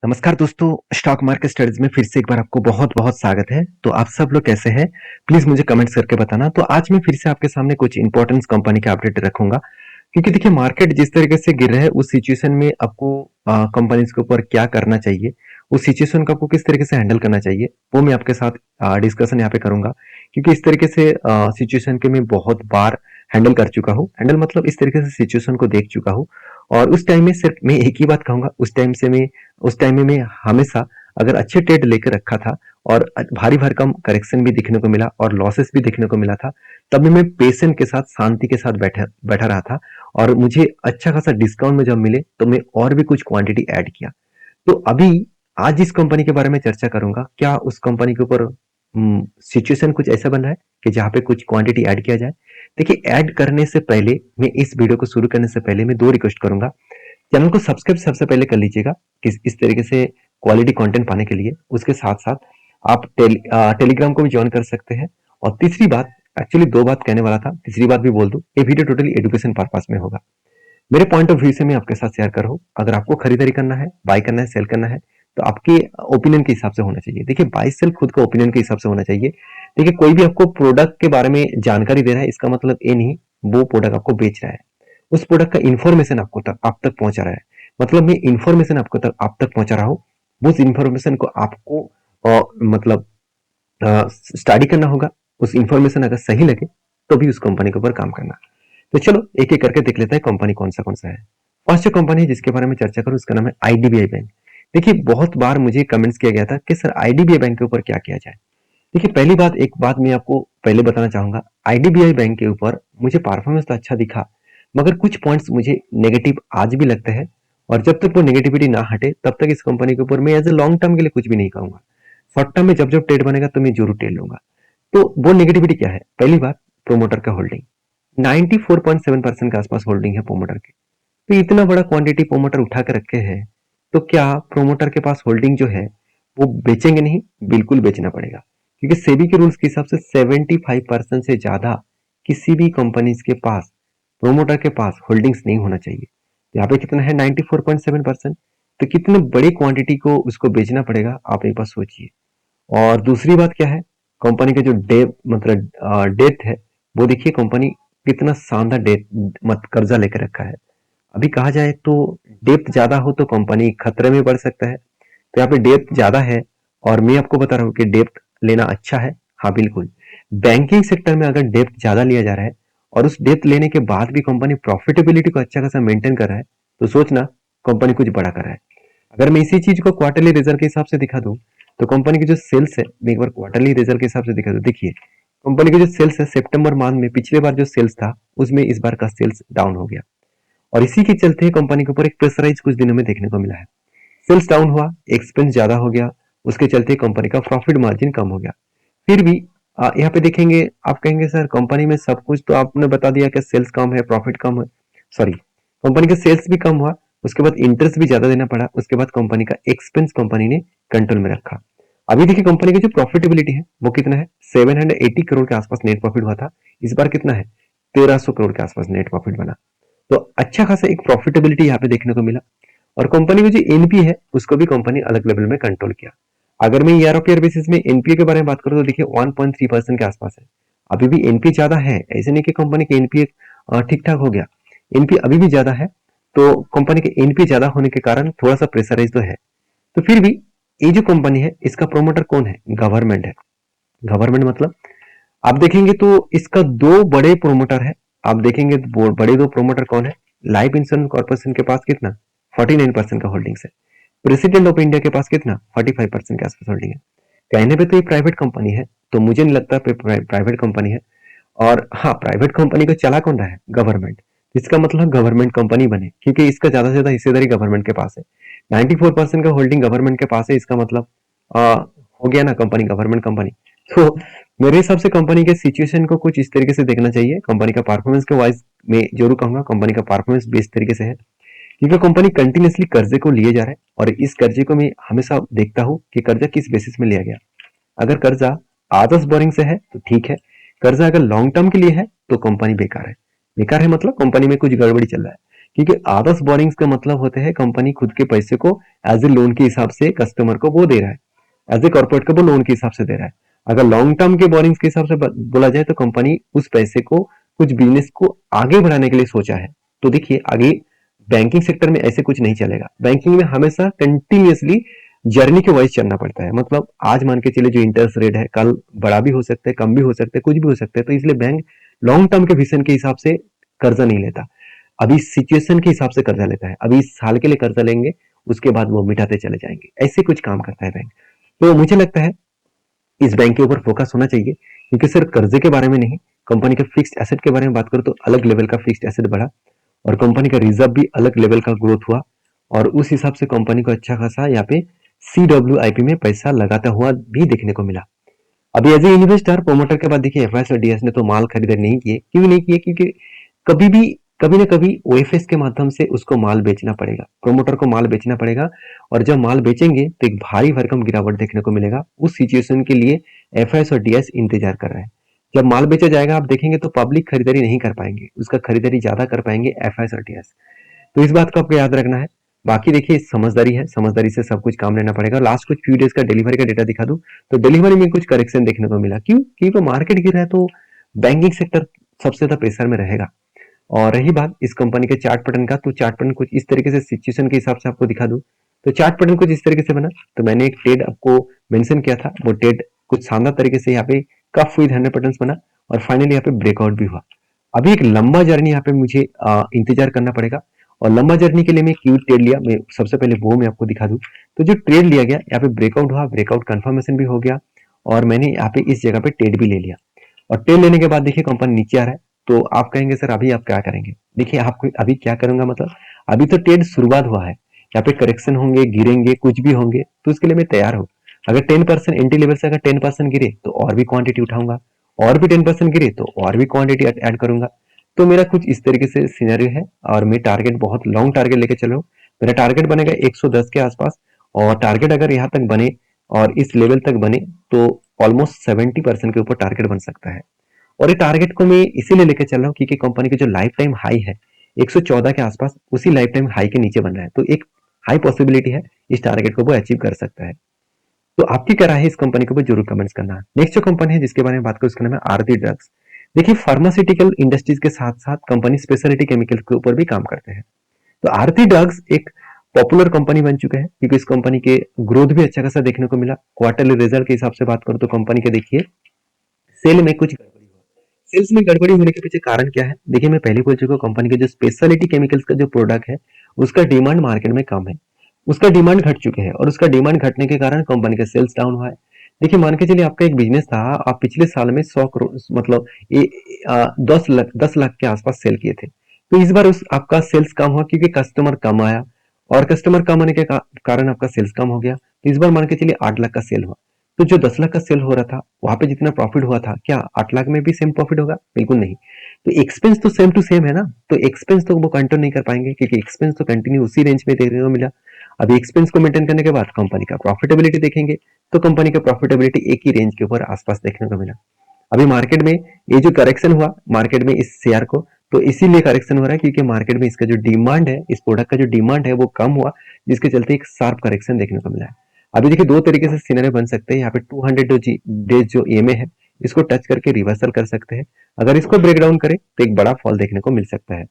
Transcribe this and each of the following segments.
नमस्कार दोस्तों, stock market studies में फिर से एक बार आपको बहुत-बहुत स्वागत है। तो आप सब लोग कैसे हैं? प्लीज़ मुझे कमेंट्स करके बताना। तो आज मैं फिर से आपके सामने कुछ इम्पोर्टेंस कंपनी के अपडेट रखूँगा, क्योंकि देखिए मार्केट जिस तरीके से गिर रहा है उस सिचुएशन में आपको कंपनीज़ के ऊपर क्या करना चाहिए, उस सिचुएशन को आपको किस तरीके से हैंडल करना चाहिए, वो मैं आपके साथ डिस्कशन यहाँ पे करूँगा। क्योंकि इस तरीके से सिचुएशन के मैं बहुत बार हैंडल कर चुका हूँ। हैंडल मतलब इस तरीके से सिचुएशन को देख चुका हूँ और उस टाइम में सिर्फ मैं एक ही बात कहूँगा, उस टाइम में मैं हमेशा अगर अच्छे ट्रेड लेकर रखा था और भारी भरकम करेक्शन भी देखने को मिला और लॉसेस भी देखने को मिला था, तब भी मैं पेशेंस के साथ, शांति के साथ बैठा बैठा रहा था और मुझे अच्छा खासा डिस्काउंट में जब मिले, तो मैं और भी कुछ क्वांटिटी ऐड किया। तो अभी आज जिस कंपनी के बारे में चर्चा करूँगा, क्या उस कंपनी के ऊपर सिचुएशन कुछ ऐसा बन रहा है कि जहाँ पे कुछ क्वांटिटी ऐड किया जाए? देखिए, ऐड करने से पहले मैं इस वीडियो को शुरू करने से पहले मैं 2 रिक्वेस्ट करूँगा। चैनल को सब्सक्राइब सबसे पहले कर लीजिएगा इस तरीके से क्वालिटी कंटेंट पाने के लिए। उसके साथ-साथ आप टेलीग्राम को भी जॉइन कर सकते हैं। और तीसरी बात, एक्चुअली 2 बात कहने वाला था, तीसरी बात भी बोल दूँ, ये वीडियो टोटली एजुकेशन पर्पस में होगा। मेरे पॉइंट ऑफ व्यू से मैं आपके साथ शेयर कर रहा हूँ। अगर आपको खरीदारी करना है, बाय करना है, सेल करना है, तो आपके ओपिनियन के हिसाब से होना चाहिए। देखिए, बाय सेल खुद का ओपिनियन के हिसाब से होना चाहिए। देखिए, कोई भी आपको प्रोडक्ट के बारे में जानकारी दे रहा है, इसका मतलब ये नहीं वो प्रोडक्ट आपको बेच रहा है। उस प्रोडक्ट का इन्फॉर्मेशन आप तक पहुंचा रहा है। मतलब मैं इन्फॉर्मेशन आप तक पहुंचा रहा हूँ। उस इन्फॉर्मेशन को आपको मतलब स्टडी करना होगा। उस इन्फॉर्मेशन अगर सही लगे तो भी उस कंपनी के ऊपर काम करना। तो चलो एक एक करके देख लेते हैं कंपनी कौन सा है। फर्स्ट जो कंपनी है जिसके बारे में चर्चा करूं उसका नाम है आईडीबीआई बैंक। देखिए, बहुत बार मुझे कमेंट्स किया गया था कि सर आईडीबीआई बैंक के ऊपर क्या किया जाए। देखिए, पहली बात, एक बात मैं आपको पहले बताना चाहूंगा। आईडीबीआई बैंक के ऊपर मुझे परफॉर्मेंस तो अच्छा दिखा, मगर कुछ पॉइंट्स मुझे नेगेटिव आज भी लगते हैं। और जब तक वो नेगेटिविटी ना हटे तब तक इस कंपनी के ऊपर मैं एज ए लॉन्ग टर्म के लिए कुछ भी नहीं कहूंगा। शॉर्ट टर्म में जब जब ट्रेड बनेगा तो मैं जरूर ट्रेड लूंगा। तो वो नेगेटिविटी क्या है? पहली बात, प्रोमोटर का होल्डिंग 94.7% के आसपास होल्डिंग है प्रोमोटर की। तो इतना बड़ा क्वांटिटी प्रोमोटर उठा के रखे हैं, तो क्या प्रोमोटर के पास होल्डिंग जो है वो बेचेंगे नहीं? बिल्कुल बेचना पड़ेगा, क्योंकि सेबी के रूल्स के हिसाब से 75% से ज्यादा किसी भी कंपनीज के पास, प्रोमोटर के पास होल्डिंग्स नहीं होना चाहिए। यहाँ पे कितना है? 94.7%। तो कितने बड़ी क्वांटिटी को उसको बेचना पड़ेगा, आप एक बार सोचिए। और दूसरी बात क्या है? कंपनी का जो डेट है, वो देखिए कंपनी कितना शानदार डेट मत कर्जा लेकर रखा है। अभी कहा जाए तो डेप्थ ज्यादा हो तो कंपनी खतरे में पड़ सकता है। तो यहाँ पे डेप्थ ज्यादा है और मैं आपको बता रहा हूँ कि डेप्थ लेना अच्छा है। हाँ, बिल्कुल। बैंकिंग सेक्टर में अगर डेप्थ ज्यादा लिया जा रहा है और उस डेप्थ लेने के बाद भी कंपनी प्रॉफिटेबिलिटी को अच्छा खासा मेंटेन कर रहा है, तो सोचना कंपनी कुछ बड़ा कर रहा है। अगर मैं इसी चीज को क्वार्टरली रिजल्ट के हिसाब से दिखा दूं, तो कंपनी की जो सेल्स है, मैं एक बार क्वार्टरली रिजल्ट के हिसाब से दिखा दूं। देखिए, कंपनी की जो सेल्स है सितंबर मंथ में, पिछले बार जो सेल्स था उसमें इस बार का सेल्स डाउन हो गया और इसी के चलते कंपनी के ऊपर एक प्रेशराइज कुछ दिनों में देखने को मिला है। सेल्स डाउन हुआ, एक्सपेंस ज्यादा हो गया, उसके चलते कंपनी का प्रॉफिट मार्जिन कम हो गया। फिर भी यहाँ पे देखेंगे, आप कहेंगे सर कंपनी में सब कुछ तो आपने बता दिया कि सेल्स कम है, प्रॉफिट कम है। सॉरी, कंपनी का सेल्स भी कम हुआ, उसके बाद इंटरेस्ट भी ज्यादा देना पड़ा, उसके बाद कंपनी का एक्सपेंस कंपनी ने कंट्रोल में रखा। अभी देखिए कंपनी की जो प्रॉफिटेबिलिटी है वो कितना है? 780 करोड़ के आसपास नेट प्रॉफिट हुआ था। इस बार कितना है? 1300 करोड़ के आसपास नेट प्रॉफिट बना। तो अच्छा खासा एक प्रॉफिटेबिलिटी यहाँ पे देखने को मिला। और कंपनी में जो एनपी है उसको भी कंपनी अलग लेवल में कंट्रोल किया। अगर मैं ईयर ऑफ ईयर बेसिस में एनपीए के बारे में बात करूं तो देखिए 1.3% के आसपास है। अभी भी एनपी ज्यादा है, ऐसे नहीं कि कंपनी के एनपीए ठीक ठाक हो गया। एनपी अभी भी ज्यादा है। तो कंपनी के एनपी ज्यादा होने के कारण थोड़ा सा प्रेशराइज तो है। तो फिर भी ये जो कंपनी है इसका प्रोमोटर कौन है? गवर्नमेंट है। गवर्नमेंट मतलब आप देखेंगे तो इसका दो बड़े प्रोमोटर है। आप देखेंगे तो बड़े दो प्रोमोटर कौन है? लाइफ इंश्योरेंस कॉर्पोरेशन के पास कितना? 49% का होल्डिंग्स है। प्रेसिडेंट ऑफ इंडिया के पास कितना? 45% के आसपास होल्डिंग है। कहने पे तो ये प्राइवेट कंपनी है, तो मुझे नहीं लगता प्राइवेट कंपनी है। और हाँ, प्राइवेट कंपनी को चला कौन रहा है? गवर्नमेंट। इसका मतलब गवर्नमेंट कंपनी बने, क्योंकि इसका ज्यादा से ज्यादा हिस्सेदारी गवर्नमेंट के पास है। 94% का होल्डिंग गवर्नमेंट के पास है, इसका मतलब हो गया ना कंपनी गवर्नमेंट कंपनी। तो मेरे हिसाब से कंपनी के सिचुएशन को कुछ इस तरीके से देखना चाहिए। कंपनी का परफॉर्मेंस के वाइज मैं जरूर कहूंगा कंपनी का परफॉर्मेंस भी इस तरीके से है, क्योंकि कंपनी कंटिन्यूसली कर्जे को लिए जा रहा है। और इस कर्जे को मैं हमेशा देखता हूँ कि कर्जा किस बेसिस में लिया गया। अगर कर्जा आदर्श बोरिंग से है तो ठीक है। कर्जा अगर लॉन्ग टर्म के लिए है तो कंपनी बेकार है। बेकार है मतलब कंपनी में कुछ गड़बड़ी चल रहा है। क्योंकि आदर्श बोरिंग्स का मतलब होते हैं कंपनी खुद के पैसे को एज ए लोन के हिसाब से कस्टमर को वो दे रहा है, एज ए कॉर्पोरेट को वो लोन के हिसाब से दे रहा है। अगर लॉन्ग टर्म के बोरिंग्स के हिसाब से बोला जाए तो कंपनी उस पैसे को कुछ बिजनेस को आगे बढ़ाने के लिए सोचा है। तो देखिए आगे बैंकिंग सेक्टर में ऐसे कुछ नहीं चलेगा। बैंकिंग में हमेशा कंटिन्यूअसली जर्नी के वाइज चलना पड़ता है। मतलब आज मान के चले जो इंटरेस्ट रेट है कल बड़ा भी हो सकता है, कम भी हो सकता है, कुछ भी हो सकता है। तो इसलिए बैंक लॉन्ग टर्म के विजन के हिसाब से कर्जा नहीं लेता, अभी सिचुएशन के हिसाब से कर्जा लेता है। अभी इस साल के लिए कर्जा लेंगे, उसके बाद वो मिटाते चले जाएंगे, ऐसे कुछ काम करता है बैंक। तो मुझे लगता है इस बैंक के ऊपर फोकस होना चाहिए, क्योंकि सिर्फ कर्जे के बारे में नहीं, कंपनी के फिक्स्ड एसेट के बारे में बात करूं तो अलग लेवल का फिक्स्ड एसेट बढ़ा और कंपनी का रिजर्व भी अलग लेवल का ग्रोथ हुआ और उस हिसाब से कंपनी को अच्छा खासा यहाँ पे CWIP में पैसा लगाता हुआ भी देखने को मिला। अभी एज ए इन्वेस्टर प्रोमोटर के बाद देखिए एफआईएस और डीएस ने तो माल खरीदारी नहीं किए। क्यों नहीं किए? क्योंकि कभी भी कभी ना कभी ओएफएस के माध्यम से उसको माल बेचना पड़ेगा, प्रोमोटर को माल बेचना पड़ेगा और जब माल बेचेंगे तो एक भारी भरकम गिरावट देखने को मिलेगा। उस सिचुएशन के लिए एफआईएस और डीएस इंतजार कर रहे हैं। जब माल बेचा जाएगा आप देखेंगे तो पब्लिक खरीदारी नहीं कर पाएंगे, उसका खरीदारी ज्यादा कर पाएंगे एफआईएस और डीएस। तो इस बात को आपको याद रखना है। बाकी देखिए समझदारी है, समझदारी से सब कुछ काम लेना पड़ेगा। लास्ट कुछ फ्यू डेज का डिलीवरी का डेटा दिखा दूं तो डिलीवरी में कुछ करेक्शन देखने को मिला। क्यों? क्योंकि मार्केट गिर रहा है तो बैंकिंग सेक्टर सबसे ज्यादा प्रेशर में रहेगा। और रही बात इस कंपनी के चार्ट पैटर्न का, तो चार्ट पैटर्न कुछ इस तरीके से सिचुएशन के हिसाब से आपको दिखा दूं तो चार्ट पैटर्न कुछ इस तरीके से बना। तो मैंने एक ट्रेड आपको मेंशन किया था, वो ट्रेड कुछ शानदार तरीके से यहाँ पे कफ विद 100 पैटर्न बना और फाइनली यहाँ पे ब्रेकआउट भी हुआ। अभी एक लंबा जर्नी यहाँ पे मुझे इंतजार करना पड़ेगा और लंबा जर्नी के लिए मैं क्यों ट्रेड लिया, मैं सबसे पहले वो मैं आपको दिखा दूं। तो जो ट्रेड लिया गया यहाँ पे ब्रेकआउट हुआ, ब्रेकआउट कंफर्मेशन भी हो गया और मैंने यहाँ पे इस जगह पे ट्रेड भी ले लिया। और ट्रेड लेने के बाद देखिए कंपनी नीचे आ रहा है तो आप कहेंगे सर अभी आप क्या करेंगे? देखिए आपको अभी क्या करूंगा, मतलब अभी तो ट्रेड शुरुआत हुआ है, यहाँ पे करेक्शन होंगे, गिरेंगे, कुछ भी होंगे, तो उसके लिए मैं तैयार हूँ। अगर 10% एंटी लेवल से अगर 10% गिरे तो और भी क्वांटिटी उठाऊंगा, और भी 10% गिरे तो और भी क्वांटिटी ऐड करूंगा। तो मेरा कुछ इस तरीके से सिनेरियो है और मैं टारगेट बहुत लॉन्ग टारगेट लेके चल रहा हूँ। मेरा टारगेट बनेगा 110 के आसपास और टारगेट अगर यहाँ तक बने और इस लेवल तक बने तो ऑलमोस्ट 70% के ऊपर टारगेट बन सकता है। और ये टारगेट को मैं इसीलिए लेकर चल रहा हूँ क्योंकि कंपनी की जो लाइफ टाइम हाई है 114 के आसपास, उसी लाइफ टाइम हाई के नीचे बन रहा है। तो एक हाई पॉसिबिलिटी है इस टारगेट को वो अचीव कर सकता है। तो आपकी क्या राय है इस कंपनी के ऊपर जरूर कमेंट्स करना। नेक्स्ट जो कंपनी है जिसके बारे में बात करूं उसका नाम है आरती ड्रग्स। देखिए फार्मास्यूटिकल इंडस्ट्रीज के साथ साथ कंपनी स्पेशलिटी केमिकल्स के ऊपर भी काम करते हैं। तो आरती ड्रग्स एक पॉपुलर कंपनी बन चुके हैं क्योंकि इस कंपनी के ग्रोथ भी अच्छा खासा देखने को मिला। क्वार्टरली रिजल्ट के हिसाब से बात करूं तो कंपनी के देखिए सेल में कुछ गड़बड़ी हुआ। सेल्स में गड़बड़ी होने के पीछे कारण क्या है? देखिए मैं पहले बोल चुका हूं कंपनी के जो स्पेशलिटी केमिकल्स का जो प्रोडक्ट है उसका डिमांड मार्केट में कम है, उसका डिमांड घट चुके हैं और उसका डिमांड घटने के कारण कंपनी का सेल्स डाउन हुआ है। देखिए मान के चलिए आपका एक बिजनेस था, आप पिछले साल में 100 करोड़ मतलब 10 लाख के आसपास सेल किए थे। तो इस बार उस आपका सेल्स कम हुआ क्योंकि कस्टमर कम आया और कस्टमर कम आने के कारण आपका सेल्स कम हो गया। तो इस बार मान के चलिए 8 लाख का सेल हुआ। तो जो 10 लाख का सेल हो रहा था वहां पे जितना प्रॉफिट हुआ था क्या 8 लाख में भी सेम प्रॉफिट होगा? बिल्कुल नहीं। तो एक्सपेंस तो सेम टू सेम है ना, तो एक्सपेंस तो वो कंट्रोल नहीं कर पाएंगे क्योंकि एक्सपेंस तो कंटिन्यू उसी रेंज में देखने को मिला। अभी एक्सपेंस को मेंटेन करने के बाद कंपनी का प्रॉफिटेबिलिटी देखेंगे तो कंपनी का प्रॉफिटेबिलिटी एक ही रेंज के ऊपर आसपास देखने को मिला। अभी मार्केट में ये जो करेक्शन हुआ मार्केट में इस शेयर को, तो इसीलिए करेक्शन हो रहा है क्योंकि मार्केट में इसका जो डिमांड है, इस प्रोडक्ट का जो डिमांड है वो कम हुआ, जिसके चलते एक शार्प करेक्शन देखने को मिला है। अभी देखिए दो तरीके से सिनेरियो बन सकते हैं। यहाँ पे 200 डेज जो ईएमए है इसको टच करके रिवर्सल कर सकते हैं। अगर इसको ब्रेक डाउन करें तो एक बड़ा फॉल देखने को मिल सकता है।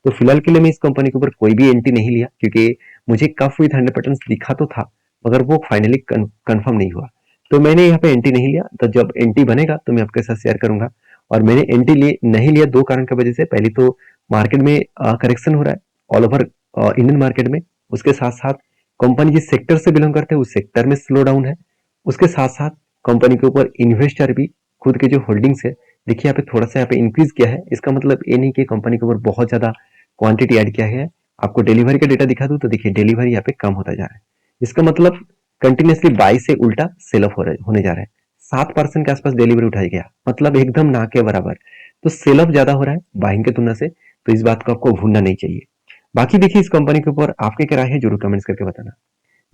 तो फिलहाल के लिए मैं इस कंपनी के ऊपर कोई भी एंट्री नहीं लिया क्योंकि मुझे कफ विद 100 पैटर्न दिखा तो था मगर वो फाइनली कंफर्म नहीं हुआ। तो मैंने यहाँ पे एंट्री नहीं लिया। तो जब एंट्री बनेगा तो मैं आपके साथ शेयर करूंगा। और मैंने एंट्री लिए नहीं लिया दो कारण की वजह से। पहली तो मार्केट में करेक्शन हो रहा है ऑल ओवर इंडियन मार्केट में, उसके साथ साथ कंपनी जिस सेक्टर से बिलोंग करते हैं उस सेक्टर में स्लो डाउन है, उसके साथ साथ कंपनी के ऊपर इन्वेस्टर भी खुद के जो होल्डिंग्स है देखिए यहाँ पे थोड़ा सा यहाँ पे इंक्रीज किया है। इसका मतलब ये नहीं कि कंपनी के ऊपर बहुत ज्यादा क्वांटिटी ऐड किया है। आपको डिलीवरी का डेटा दिखा दूं तो देखिए डिलीवरी यहाँ पे कम होता जा रहा है। इसका मतलब कंटिन्यूसली बाई से उल्टा सेल ऑफ होने जा रहा है। 7% के आसपास डिलीवरी उठाई गया, मतलब एकदम ना के बराबर। तो सेल ऑफ ज्यादा हो रहा है बाइंग के तुलना से, तो इस बात को आपको भूलना नहीं चाहिए। बाकी देखिए इस कंपनी के ऊपर आपके क्या राय है जरूर कमेंट्स करके बताना।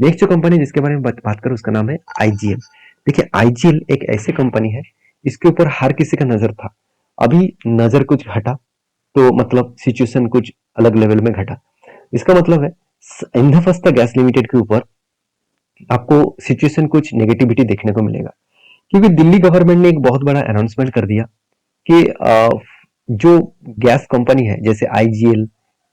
नेक्स्ट जो कंपनी जिसके बारे में बात करूं उसका नाम है आईजीएल। देखिए आईजीएल एक ऐसी कंपनी है इसके ऊपर हर किसी का नजर था, अभी नजर कुछ हटा तो मतलब सिचुएशन कुछ अलग लेवल में घटा। इसका मतलब है इंद्रप्रस्थ गैस लिमिटेड के ऊपर आपको सिचुएशन कुछ नेगेटिविटी देखने को मिलेगा, क्योंकि दिल्ली गवर्नमेंट ने एक बहुत बड़ा अनाउंसमेंट कर दिया कि जो गैस कंपनी है जैसे आईजीएल,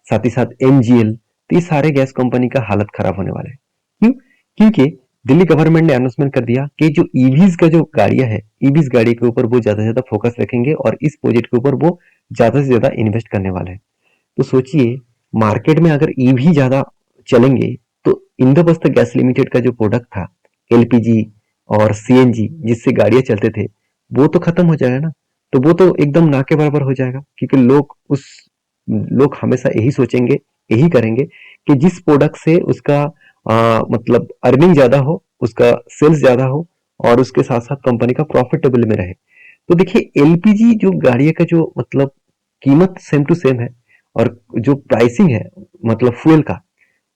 साथ ही साथ एमजीएल, तो ये सारे गैस कंपनी का हालत खराब होने वाला है। क्यों? क्योंकि दिल्ली गवर्नमेंट ने अनाउंसमेंट कर दिया कि जो ईवीज का जो गाड़ियां है, ईवीज गाड़ी के ऊपर वो ज्यादा से ज्यादा फोकस रखेंगे और इस प्रोजेक्ट के ऊपर वो ज्यादा से ज्यादा इन्वेस्ट करने वाले हैं। तो सोचिए, मार्केट में अगर ईवी ज्यादा चलेंगे तो इंद्रप्रस्थ गैस लिमिटेड का जो प्रोडक्ट था एलपीजी और सीएनजी जिससे गाड़ियां चलते थे, वो तो खत्म हो जाएगा ना। तो वो तो एकदम ना के बराबर हो जाएगा, क्योंकि लोग हमेशा यही सोचेंगे, यही करेंगे कि जिस प्रोडक्ट से उसका मतलब अर्निंग ज्यादा हो, उसका सेल्स ज्यादा हो और उसके साथ साथ कंपनी का प्रॉफिटेबल में रहे। तो देखिए, एलपीजी जो गाड़ियों का जो मतलब कीमत सेम टू सेम है, और जो प्राइसिंग है मतलब फ्यूल का,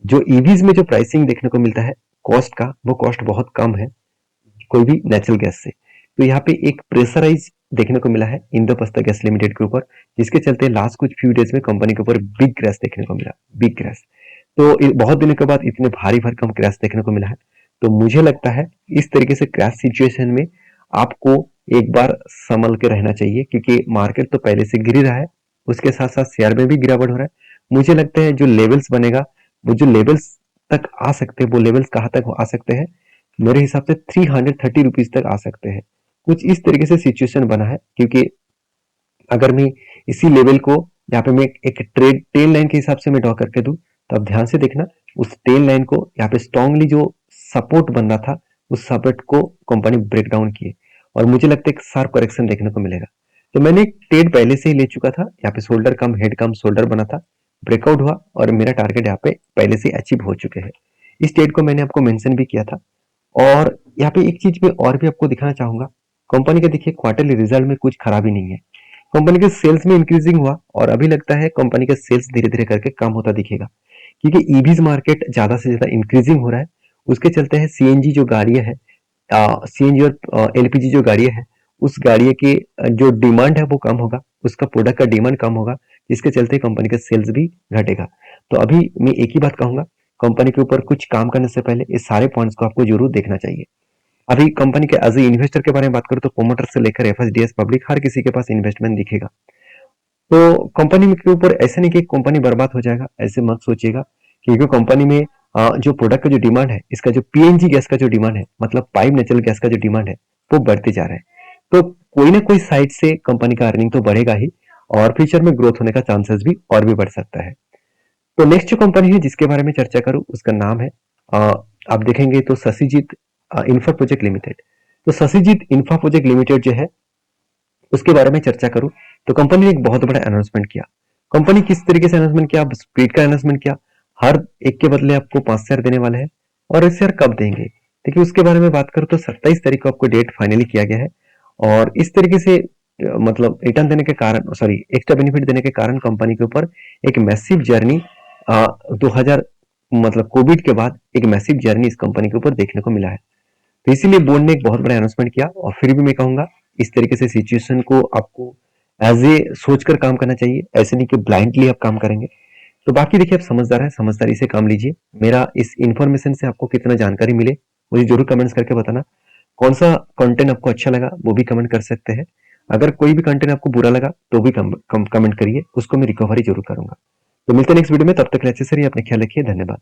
जो ईवीज में जो प्राइसिंग देखने को मिलता है कॉस्ट का, वो कॉस्ट बहुत कम है कोई भी नेचुरल गैस से। तो यहाँ पे एक प्रेशराइज देखने को मिला है इंद्रप्रस्थ गैस लिमिटेड के ऊपर, जिसके चलते लास्ट कुछ फ्यू डेज में कंपनी के ऊपर बिग क्रैश देखने को मिला, बिग क्रैश। तो बहुत दिनों के बाद इतने भारी भरकम क्रैश देखने को मिला है। तो मुझे लगता है इस तरीके से क्रैश सिचुएशन में आपको एक बार संभल के रहना चाहिए, क्योंकि मार्केट तो पहले से गिर ही रहा है, उसके साथ साथ शेयर में भी गिरावट हो रहा है। मुझे लगता है जो लेवल्स बनेगा, वो जो लेवल्स तक आ सकते हैं, वो लेवल्स कहाँ तक आ सकते हैं, मेरे हिसाब से 330 रुपीज तक आ सकते हैं। कुछ इस तरीके से सिचुएशन बना है, क्योंकि अगर मैं इसी लेवल को यहाँ पे मैं एक ट्रेड टेल लाइन के हिसाब से मैं ड्रॉ करके दूं, तो आप ध्यान से देखना, उस टेल लाइन को यहाँ पे स्ट्रांगली जो सपोर्ट बन रहा था, उस सपोर्ट को कंपनी ब्रेक डाउन किए और मुझे लगता है एक शार्प करेक्शन देखने को मिलेगा। तो मैंने एक ट्रेड पहले से ही ले चुका था, यहाँ पे शोल्डर कम हेड कम शोल्डर बना था, ब्रेकआउट हुआ और मेरा टारगेट यहाँ पे पहले से अचीव हो चुके हैं। इस ट्रेड को मैंने आपको मेंशन भी किया था। और यहाँ पे एक चीज मैं और भी आपको दिखाना चाहूंगा, कंपनी का देखिए क्वार्टरली रिजल्ट में कुछ खराबी नहीं है, कंपनी के सेल्स में इंक्रीजिंग हुआ और अभी लगता है कंपनी का सेल्स धीरे धीरे करके कम होता दिखेगा, क्योंकि ईवीज मार्केट ज्यादा से ज्यादा इंक्रीजिंग हो रहा है। उसके चलते है सीएनजी जो गाड़ियां है, सीएनजी और एलपीजी जो गाड़ियां है, उस गाड़ियों के जो डिमांड है वो कम होगा, उसका प्रोडक्ट का डिमांड कम होगा, जिसके चलते कंपनी का सेल्स भी घटेगा। तो अभी मैं एक ही बात कहूंगा, कंपनी के ऊपर कुछ काम करने से पहले इस सारे पॉइंट्स को आपको जरूर देखना चाहिए। अभी कंपनी के एज ए इन्वेस्टर के बारे में बात करूं तो प्रोमोटर से लेकर एफएसडीएस पब्लिक हर किसी के पास इन्वेस्टमेंट दिखेगा। तो कंपनी के ऊपर ऐसा नहीं कि कंपनी बर्बाद हो जाएगा, ऐसे मत सोचिएगा, क्योंकि कंपनी में जो प्रोडक्ट का जो डिमांड है, इसका जो पीएनजी गैस का जो डिमांड है, मतलब पाइप नेचुरल गैस का जो डिमांड है, वो बढ़ते जा रहा है। तो कोई ना कोई साइड से कंपनी का अर्निंग तो बढ़ेगा ही, और फ्यूचर में ग्रोथ होने का चांसेस भी और भी बढ़ सकता है। तो नेक्स्ट जो कंपनी है जिसके बारे में चर्चा करूं, उसका नाम है अ, आप देखेंगे तो शशिजीत इंफ्रा प्रोजेक्ट लिमिटेड। तो शशिजीत इंफ्रा प्रोजेक्ट लिमिटेड जो है, उसके बारे में चर्चा करूं तो कंपनी ने एक बहुत बड़ा अनाउंसमेंट किया। कंपनी किस तरीके से अनाउंसमेंट किया, स्प्लिट का अनाउंसमेंट किया, हर एक के बदले आपको 5 शेयर देने वाले हैं, और इस शेयर कब देंगे, देखिए उसके बारे में बात करूं तो 27 तारीख को आपको डेट फाइनली किया गया है। और इस तरीके से मतलब रिटर्न देने के कारण, सॉरी एक्स्ट्रा बेनिफिट देने के कारण कंपनी के ऊपर एक मैसिव जर्नी 2000 मतलब कोविड के बाद एक मैसिव जर्नी इस कंपनी के ऊपर देखने को मिला है। तो इसीलिए बोर्ड ने एक बहुत बड़ा अनाउंसमेंट किया, और फिर भी मैं कहूंगा इस तरीके से सिचुएशन को आपको एज ए सोचकर काम करना चाहिए, ऐसे नहीं कि ब्लाइंडली आप काम करेंगे। तो बाकी देखिए, आप समझदार है, समझदारी से काम लीजिए। मेरा इस इन्फॉर्मेशन से आपको कितना जानकारी मिले, मुझे जरूर कमेंट्स करके बताना। कौन सा कंटेंट आपको अच्छा लगा वो भी कमेंट कर सकते हैं। अगर कोई भी कंटेंट आपको बुरा लगा तो भी कमेंट करिए, उसको मैं रिकवरी जरूर करूंगा। तो मिलते हैं नेक्स्ट वीडियो में, तब तक अच्छे से रहिए, अपने ख्याल रखिए, धन्यवाद।